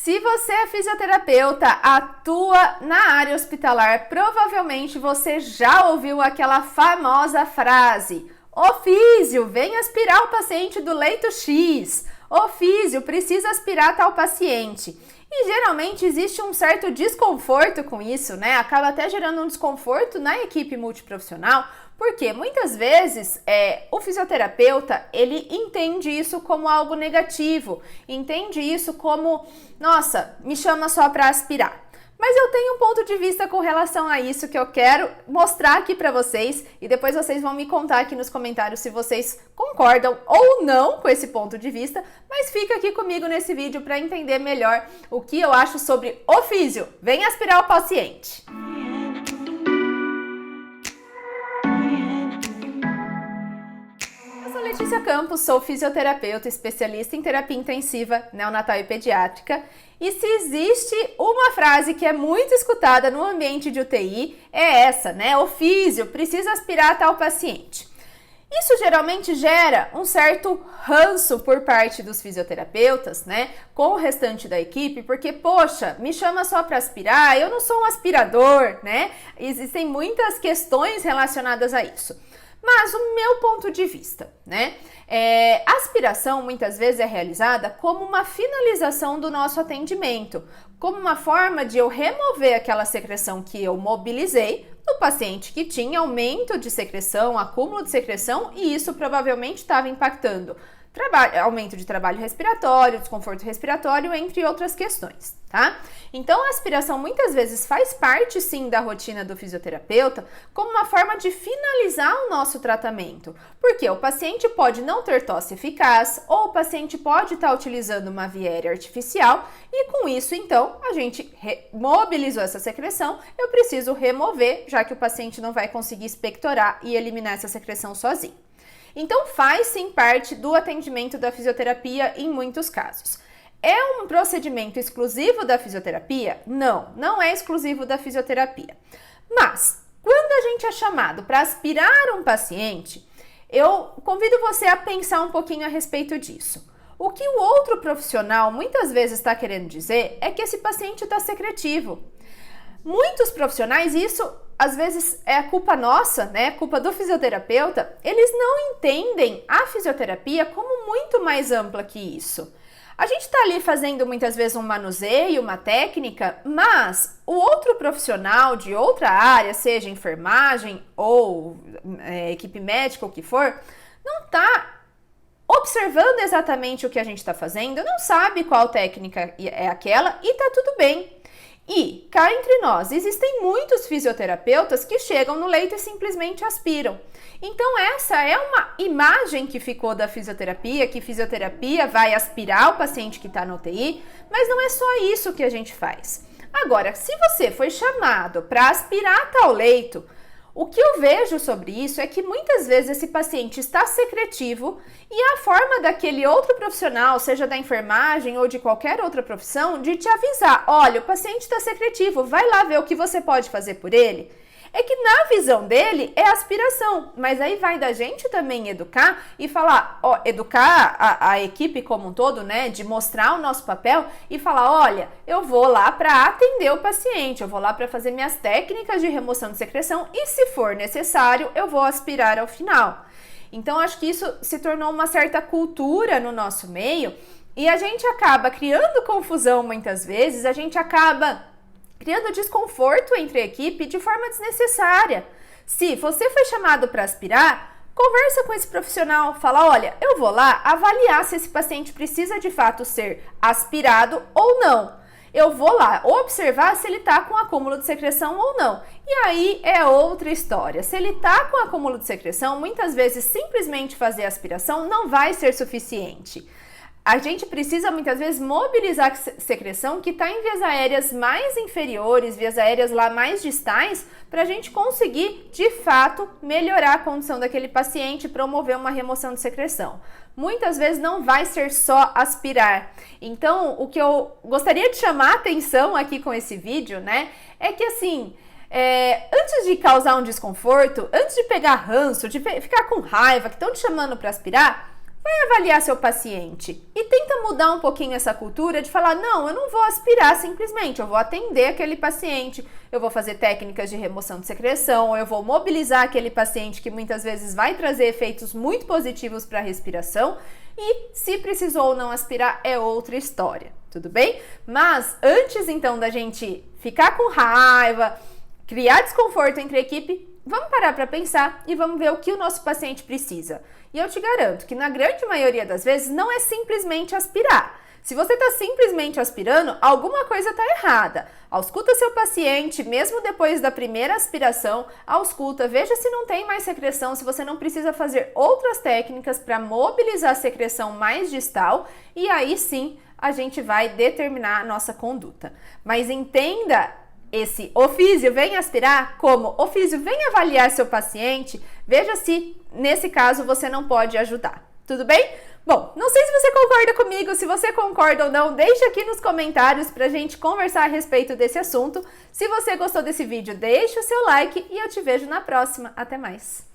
Se você é fisioterapeuta, atua na área hospitalar, provavelmente você já ouviu aquela famosa frase: "Ô físio, vem aspirar o paciente do leito X. Ô físio, precisa aspirar tal paciente." E geralmente existe um certo desconforto com isso, né? Acaba até gerando um desconforto na equipe multiprofissional, porque muitas vezes o fisioterapeuta, ele entende isso como algo negativo, entende isso como, nossa, me chama só para aspirar. Mas eu tenho um ponto de vista com relação a isso que eu quero mostrar aqui para vocês e depois vocês vão me contar aqui nos comentários se vocês concordam ou não com esse ponto de vista, mas fica aqui comigo nesse vídeo para entender melhor o que eu acho sobre o físio. Vem aspirar o paciente! Letícia Campos, sou fisioterapeuta, especialista em terapia intensiva, neonatal e pediátrica. E se existe uma frase que é muito escutada no ambiente de UTI, é essa, né? O físio precisa aspirar tal paciente. Isso geralmente gera um certo ranço por parte dos fisioterapeutas, né? Com o restante da equipe, porque, poxa, me chama só para aspirar, eu não sou um aspirador, né? Existem muitas questões relacionadas a isso. Mas o meu ponto de vista, né? A aspiração muitas vezes é realizada como uma finalização do nosso atendimento, como uma forma de eu remover aquela secreção que eu mobilizei no paciente que tinha aumento de secreção, acúmulo de secreção, e isso provavelmente estava impactando aumento de trabalho respiratório, desconforto respiratório, entre outras questões, tá? Então, a aspiração muitas vezes faz parte, sim, da rotina do fisioterapeuta como uma forma de finalizar o nosso tratamento, porque o paciente pode não ter tosse eficaz ou o paciente pode estar utilizando uma via aérea artificial e com isso, então, a gente mobilizou essa secreção, eu preciso remover, já que o paciente não vai conseguir expectorar e eliminar essa secreção sozinho. Então, faz sim parte do atendimento da fisioterapia em muitos casos. É um procedimento exclusivo da fisioterapia? Não, não é exclusivo da fisioterapia. Mas, quando a gente é chamado para aspirar um paciente, eu convido você a pensar um pouquinho a respeito disso. O que o outro profissional muitas vezes está querendo dizer é que esse paciente está secretivo. Muitos profissionais, isso às vezes é culpa nossa, né? Culpa do fisioterapeuta, eles não entendem a fisioterapia como muito mais ampla que isso. A gente tá ali fazendo muitas vezes um manuseio, uma técnica, mas o outro profissional de outra área, seja enfermagem ou equipe médica ou o que for, não tá observando exatamente o que a gente está fazendo, não sabe qual técnica é aquela e tá tudo bem. E, cá entre nós, existem muitos fisioterapeutas que chegam no leito e simplesmente aspiram. Então, essa é uma imagem que ficou da fisioterapia, que fisioterapia vai aspirar o paciente que está na UTI, mas não é só isso que a gente faz. Agora, se você foi chamado para aspirar tal leito, o que eu vejo sobre isso é que muitas vezes esse paciente está secretivo e a forma daquele outro profissional, seja da enfermagem ou de qualquer outra profissão, de te avisar: olha, o paciente está secretivo, vai lá ver o que você pode fazer por ele. É que na visão dele é aspiração, mas aí vai da gente também educar e falar, educar a equipe como um todo, né, de mostrar o nosso papel e falar: olha, eu vou lá para atender o paciente, eu vou lá para fazer minhas técnicas de remoção de secreção e, se for necessário, eu vou aspirar ao final. Então, acho que isso se tornou uma certa cultura no nosso meio e a gente acaba criando confusão muitas vezes, a gente acaba criando desconforto entre a equipe de forma desnecessária. Se você foi chamado para aspirar, conversa com esse profissional, fala: olha, eu vou lá avaliar se esse paciente precisa de fato ser aspirado ou não. Eu vou lá observar se ele está com acúmulo de secreção ou não. E aí é outra história. Se ele está com acúmulo de secreção, muitas vezes simplesmente fazer aspiração não vai ser suficiente. A gente precisa muitas vezes mobilizar a secreção que está em vias aéreas mais inferiores, vias aéreas lá mais distais, para a gente conseguir, de fato, melhorar a condição daquele paciente e promover uma remoção de secreção. Muitas vezes não vai ser só aspirar. Então, o que eu gostaria de chamar a atenção aqui com esse vídeo, né, é que assim, antes de causar um desconforto, antes de pegar ranço, de ficar com raiva, que estão te chamando para aspirar, vai avaliar seu paciente e tenta mudar um pouquinho essa cultura de falar, não, eu não vou aspirar simplesmente, eu vou atender aquele paciente, eu vou fazer técnicas de remoção de secreção, ou eu vou mobilizar aquele paciente que muitas vezes vai trazer efeitos muito positivos para a respiração e se precisou ou não aspirar é outra história, tudo bem? Mas antes então da gente ficar com raiva, criar desconforto entre a equipe, vamos parar para pensar e vamos ver o que o nosso paciente precisa. E eu te garanto que na grande maioria das vezes não é simplesmente aspirar. Se você está simplesmente aspirando, alguma coisa está errada. Ausculta seu paciente, mesmo depois da primeira aspiração, ausculta, veja se não tem mais secreção, se você não precisa fazer outras técnicas para mobilizar a secreção mais distal, e aí sim a gente vai determinar a nossa conduta. Mas entenda esse ofísio vem aspirar como ofísio vem avaliar seu paciente, veja se nesse caso você não pode ajudar, tudo bem? Bom, não sei se você concorda comigo, se você concorda ou não, deixa aqui nos comentários pra gente conversar a respeito desse assunto. Se você gostou desse vídeo, deixa o seu like e eu te vejo na próxima. Até mais!